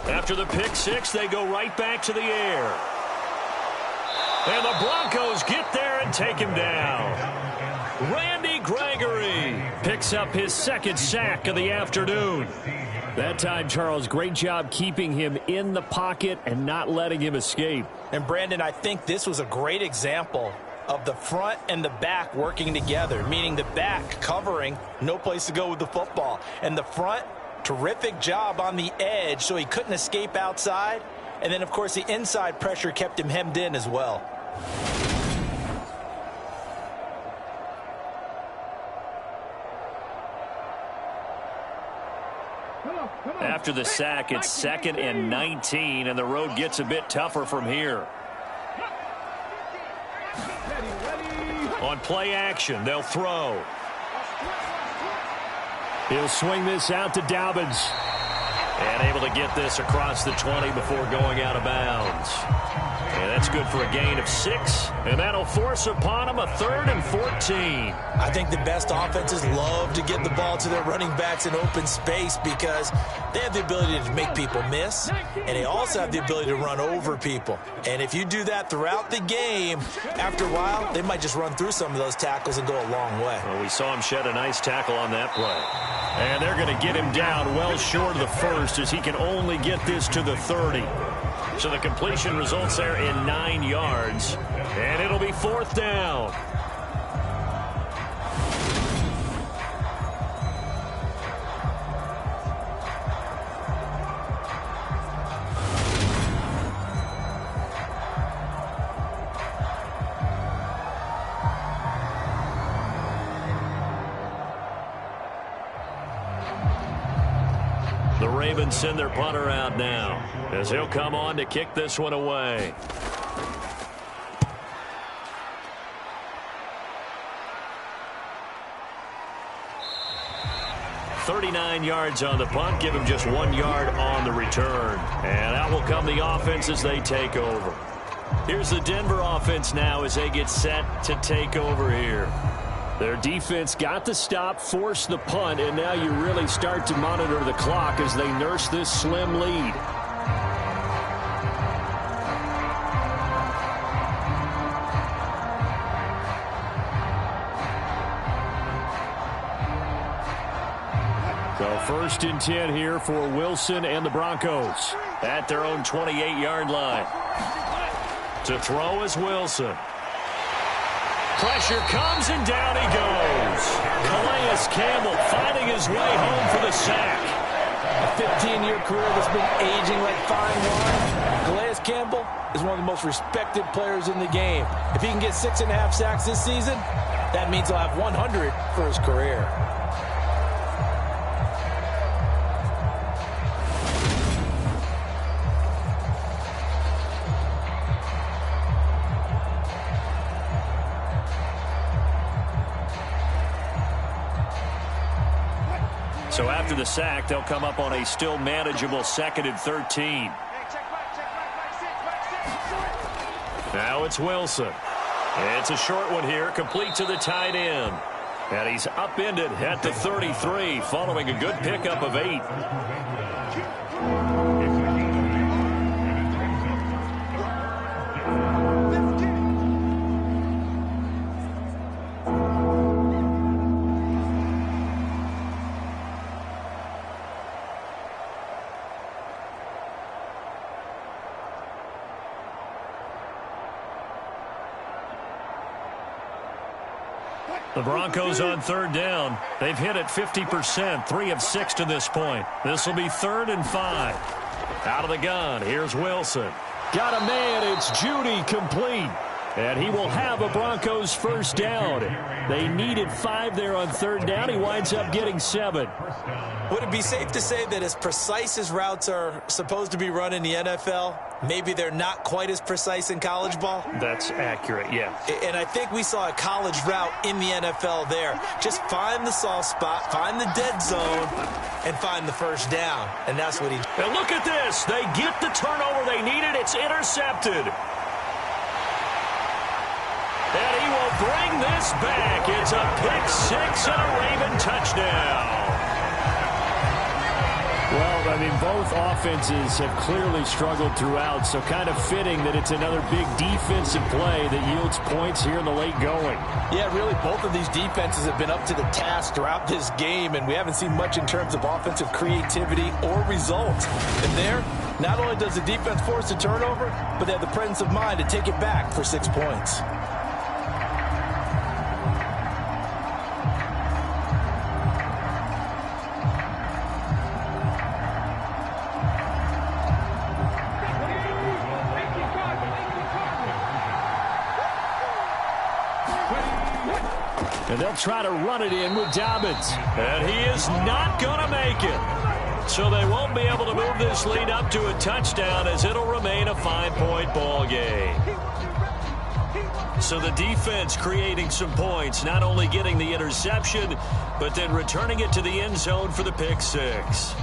After the pick six, they go right back to the air. And the Broncos get there and take him down. Randy Gregory picks up his second sack of the afternoon. That time, Charles, great job keeping him in the pocket and not letting him escape. And, Brandon, I think this was a great example of the front and the back working together, meaning the back covering, no place to go with the football. And the front, terrific job on the edge so he couldn't escape outside. And then, of course, the inside pressure kept him hemmed in as well. After the sack, it's 2nd and 19, and the road gets a bit tougher from here. On play action, they'll throw. He'll swing this out to Dobbins. And able to get this across the 20 before going out of bounds. And that's good for a gain of 6. And that'll force upon him a 3rd and 14. I think the best offenses love to get the ball to their running backs in open space because they have the ability to make people miss, and they also have the ability to run over people. And if you do that throughout the game, after a while, they might just run through some of those tackles and go a long way. Well, we saw him shed a nice tackle on that play. And they're going to get him down well short of the first as he can only get this to the 30. So the completion results there in 9 yards. And it'll be 4th down. The Ravens send their punter out now as he'll come on to kick this one away. "39 yards on the punt, give him just 1 yard on the return. And out will come the offense as they take over. Here's the Denver offense now as they get set to take over here. Their defense got the stop, forced the punt, and now you really start to monitor the clock as they nurse this slim lead. So 1st and 10 here for Wilson and the Broncos at their own 28-yard line. To throw is Wilson. Pressure comes, and down he goes. Calais Campbell finding his way home for the sack. A 15-year career that's been aging like fine wine. Calais Campbell is one of the most respected players in the game. If he can get 6.5 sacks this season, that means he'll have 100 for his career. So after the sack, they'll come up on a still manageable 2nd and 13. Now it's Wilson. It's a short one here, complete to the tight end. And he's upended at the 33, following a good pickup of 8. The Broncos on 3rd down. They've hit it 50%, 3 of 6 to this point. This will be 3rd and 5. Out of the gun, here's Wilson. Got a man, it's Judy, complete. And he will have a Broncos 1st down. They needed 5 there on 3rd down. He winds up getting 7. Would it be safe to say that as precise as routes are supposed to be run in the NFL, maybe they're not quite as precise in college ball? That's accurate, yeah. And I think we saw a college route in the NFL there. Just find the soft spot, find the dead zone, and find the 1st down. And that's what he did. And look at this. They get the turnover they needed. It's intercepted. And he will bring this back. It's a pick 6 and a Raven touchdown. Well, I mean, both offenses have clearly struggled throughout, so kind of fitting that it's another big defensive play that yields points here in the late going. Yeah, really, both of these defenses have been up to the task throughout this game, and we haven't seen much in terms of offensive creativity or results. And there, not only does the defense force a turnover, but they have the presence of mind to take it back for 6 points. And they'll try to run it in with Dobbins. And he is not going to make it. So they won't be able to move this lead up to a touchdown as it'll remain a 5-point ball game. So the defense creating some points, not only getting the interception, but then returning it to the end zone for the pick six.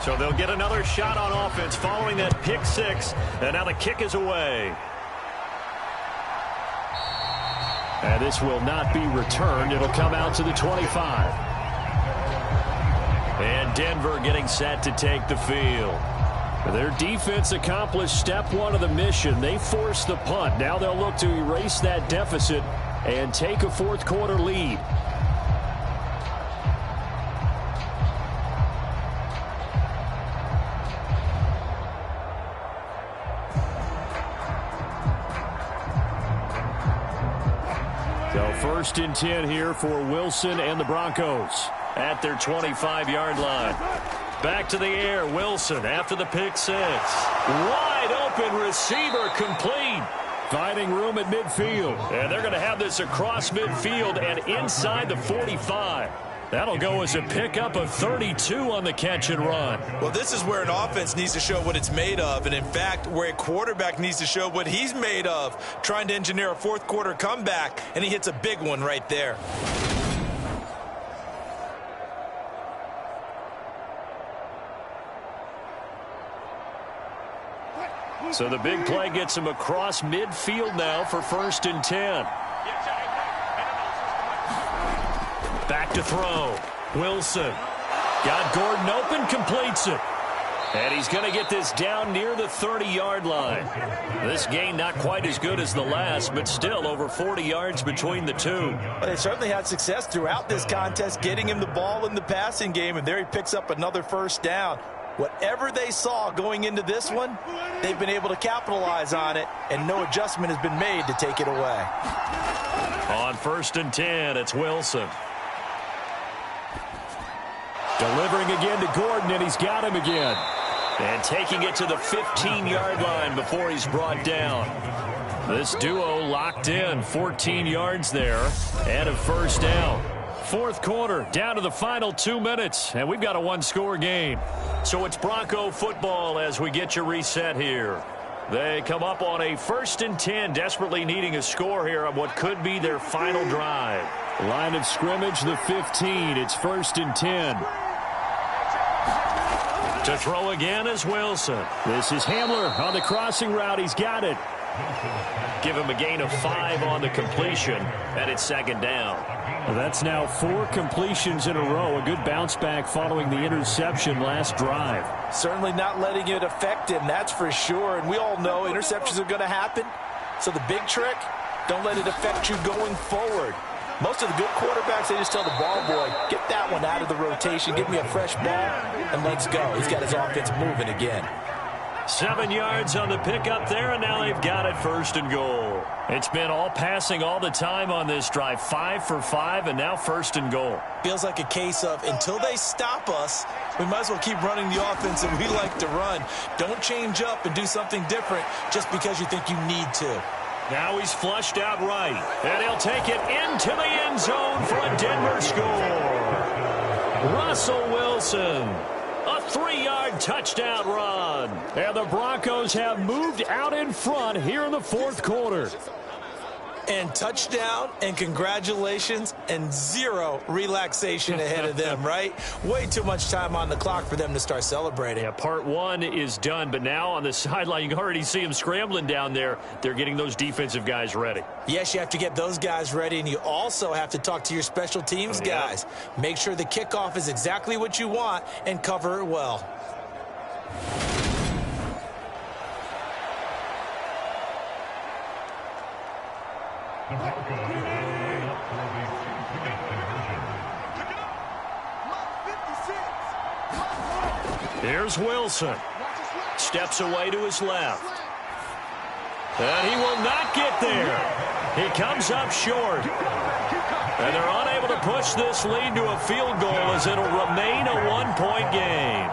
So they'll get another shot on offense following that pick six. And now the kick is away. And this will not be returned. It'll come out to the 25. And Denver getting set to take the field. Their defense accomplished step one of the mission. They forced the punt. Now they'll look to erase that deficit and take a fourth quarter lead. So first and 10 here for Wilson and the Broncos at their 25-yard line. Back to the air, Wilson after the pick six. Wide open receiver complete. Finding room at midfield. And they're going to have this across midfield and inside the 45. That'll go as a pickup of 32 on the catch and run. Well, this is where an offense needs to show what it's made of. And, in fact, where a quarterback needs to show what he's made of, trying to engineer a fourth quarter comeback, and he hits a big one right there. So the big play gets him across midfield now for first and 10. Back to throw. Wilson. Got Gordon open, completes it. And he's going to get this down near the 30-yard line. This gain not quite as good as the last, but still over 40 yards between the two. Well, they certainly had success throughout this contest, getting him the ball in the passing game, and there he picks up another first down. Whatever they saw going into this one, they've been able to capitalize on it, and no adjustment has been made to take it away. On first and 10, it's Wilson. Delivering again to Gordon, and he's got him again. And taking it to the 15-yard line before he's brought down. This duo locked in, 14 yards there, and a first down. Fourth quarter, down to the final 2 minutes, and we've got a one-score game. So it's Bronco football as we get you reset here. They come up on a first and 10, desperately needing a score here on what could be their final drive. Line of scrimmage, the 15. It's first and 10. To throw again is Wilson. This is Hamler on the crossing route. He's got it. Give him a gain of 5 on the completion, and it's second down. That's now 4 completions in a row. A good bounce back following the interception last drive. Certainly not letting it affect him, that's for sure. And we all know interceptions are going to happen. So the big trick, don't let it affect you going forward. Most of the good quarterbacks, they just tell the ball boy, get that one out of the rotation, give me a fresh ball, and let's go. He's got his offense moving again. 7 yards on the pickup there, and now they've got it first and goal. It's been all passing all the time on this drive. 5 for 5, and now first and goal. Feels like a case of until they stop us, we might as well keep running the offense that we like to run. Don't change up and do something different just because you think you need to. Now he's flushed out right. And he'll take it into the end zone for a Denver score. Russell Wilson. A 3-yard touchdown run. And the Broncos have moved out in front here in the fourth quarter. And touchdown and congratulations and zero relaxation ahead of them, right? Way too much time on the clock for them to start celebrating. Yeah, part one is done, but now on the sideline, you can already see them scrambling down there. They're getting those defensive guys ready. Yes, you have to get those guys ready, and you also have to talk to your special teams guys. Make sure the kickoff is exactly what you want and cover it well. Here's Wilson. Steps away to his left. And he will not get there. He comes up short. And they're unable to push this lead to a field goal as it'll remain a one-point game.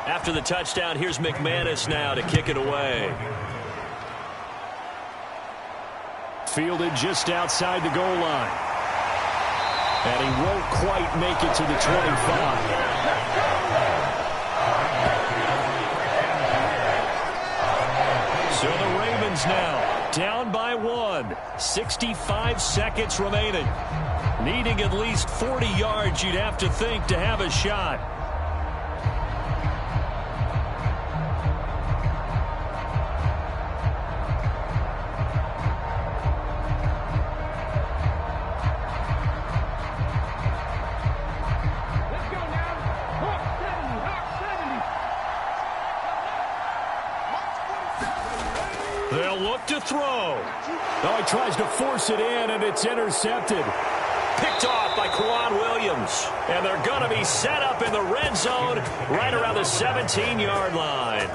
After the touchdown, here's McManus now to kick it away. Fielded just outside the goal line. And he won't quite make it to the 25. So the Ravens now down by 1. 65 seconds remaining. Needing at least 40 yards, you'd have to think, to have a shot. They'll look to throw. Oh, he tries to force it in, and it's intercepted. Picked off by Quan Williams. And they're going to be set up in the red zone right around the 17-yard line.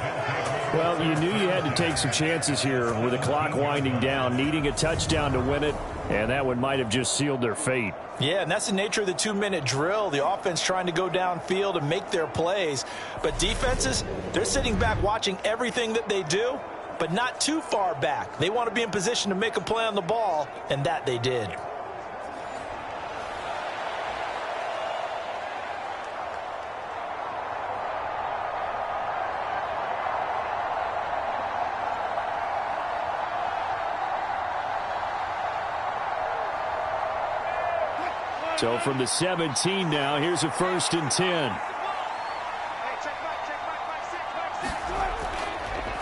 Well, you knew you had to take some chances here with the clock winding down, needing a touchdown to win it, and that one might have just sealed their fate. Yeah, and that's the nature of the 2-minute drill. The offense trying to go downfield and make their plays. But defenses, they're sitting back watching everything that they do, but not too far back. They want to be in position to make a play on the ball, and that they did. So from the 17 now, here's a 1st and 10.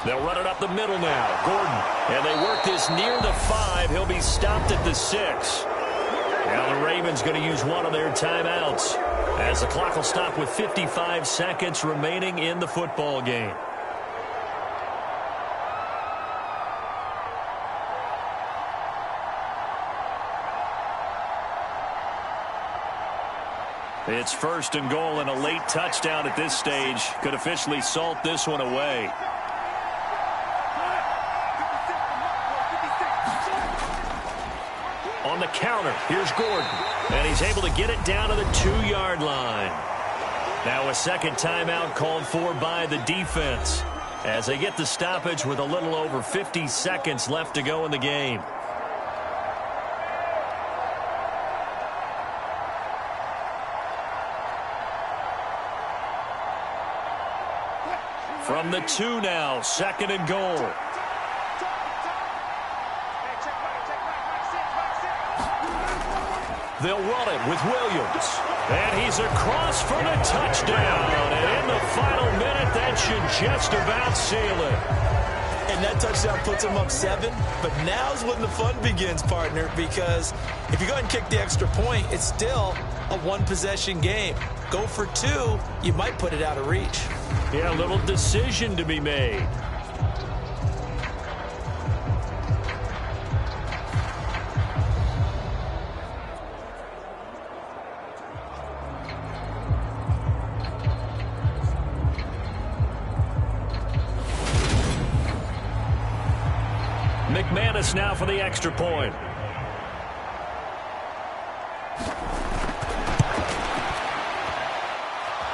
They'll run it up the middle now. Gordon. And they work this near the 5. He'll be stopped at the 6. Now the Ravens going to use one of their timeouts as the clock will stop with 55 seconds remaining in the football game. It's 1st and goal, and a late touchdown at this stage could officially salt this one away. On the counter, here's Gordon. And he's able to get it down to the 2-yard line. Now a second timeout called for by the defense as they get the stoppage with a little over 50 seconds left to go in the game. From the 2 now, 2nd and goal. They'll run it with Williams. And he's across for the touchdown. And in the final minute, that should just about seal it. And that touchdown puts him up 7. But now's when the fun begins, partner, because if you go ahead and kick the extra point, it's still a one-possession game. Go for two, you might put it out of reach. Yeah, a little decision to be made. McManus now for the extra point.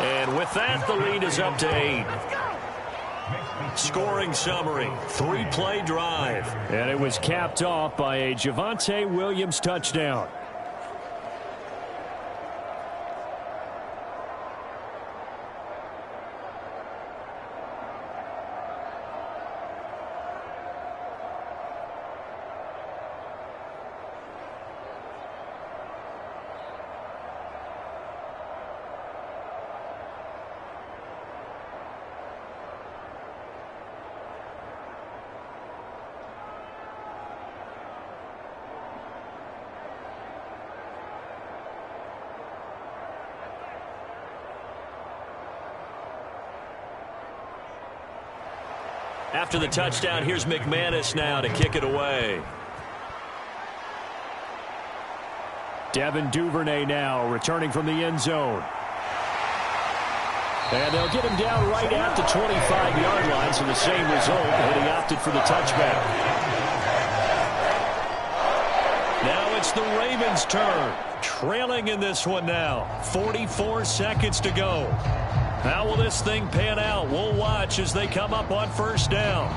And with that, the lead is up to 8. Scoring summary, 3-play drive. And it was capped off by a Javonte Williams touchdown. After the touchdown, here's McManus now to kick it away. Devin Duvernay now returning from the end zone. And they'll get him down right at the 25-yard line, so the same result, but he opted for the touchback. Now it's the Ravens' turn. Trailing in this one now. 44 seconds to go. How will this thing pan out? We'll watch as they come up on first down.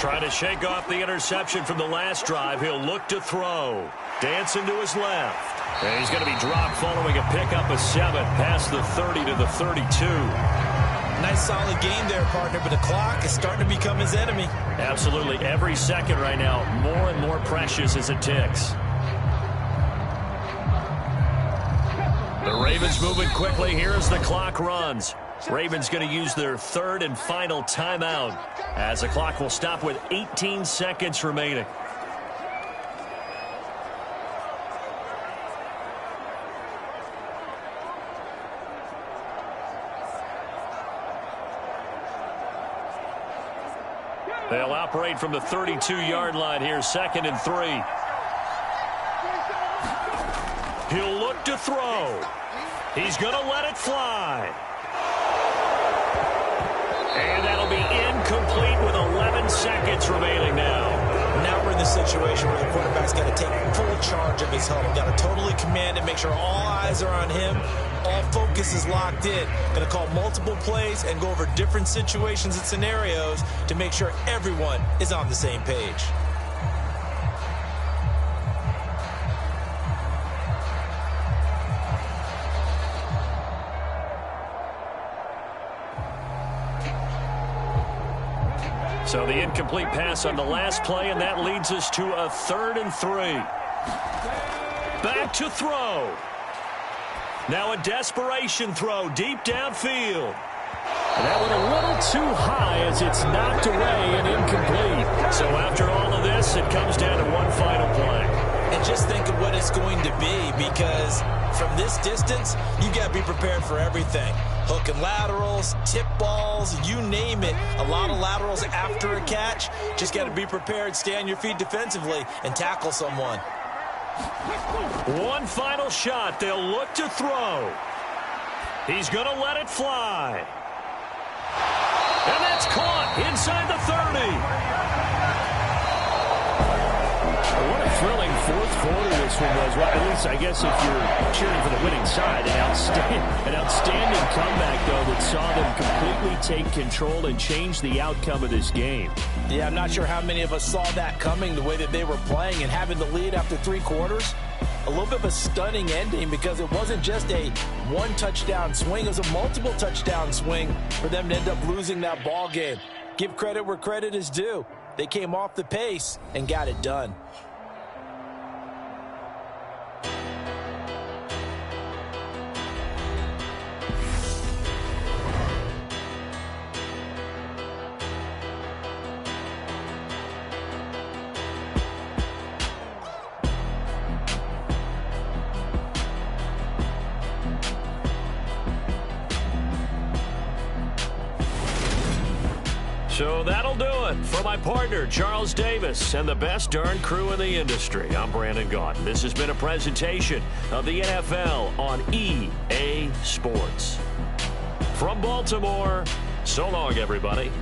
Trying to shake off the interception from the last drive. He'll look to throw. Dancing to his left. And he's going to be dropped following a pickup of 7 past the 30 to the 32. Nice solid game there, partner, but the clock is starting to become his enemy. Absolutely. Every second right now, more and more precious as it ticks. The Ravens moving quickly here as the clock runs. Ravens going to use their third and final timeout as the clock will stop with 18 seconds remaining. They'll operate from the 32-yard line here, 2nd and 3. He'll look to throw. He's going to let it fly. And that'll be incomplete with 11 seconds remaining now. Now we're in the situation where the quarterback's got to take full charge of his huddle. Got to totally command it, make sure all eyes are on him. All focus is locked in. Going to call multiple plays and go over different situations and scenarios to make sure everyone is on the same page. So the incomplete pass on the last play, and that leads us to a 3rd and 3. Back to throw. Now a desperation throw deep downfield. And that went a little too high as it's knocked away and incomplete. So after all of this, it comes down to one final play. And just think of what it's going to be, because from this distance, you got to be prepared for everything. Hook and laterals, tip balls, you name it. A lot of laterals after a catch. Just got to be prepared, stay on your feet defensively, and tackle someone. One final shot. They'll look to throw. He's going to let it fly. And that's caught inside the 30. What a thrilling fourth quarter this one was. Well, at least I guess if you're cheering for the winning side, an outstanding comeback, though, that saw them completely take control and change the outcome of this game. Yeah, I'm not sure how many of us saw that coming, the way that they were playing and having the lead after 3 quarters. A little bit of a stunning ending, because it wasn't just a one-touchdown swing. It was a multiple touchdown swing for them to end up losing that ball game. Give credit where credit is due. They came off the pace and got it done. So that'll do it. For my partner, Charles Davis, and the best darn crew in the industry, I'm Brandon Gaudin. This has been a presentation of the NFL on EA Sports. From Baltimore, so long, everybody.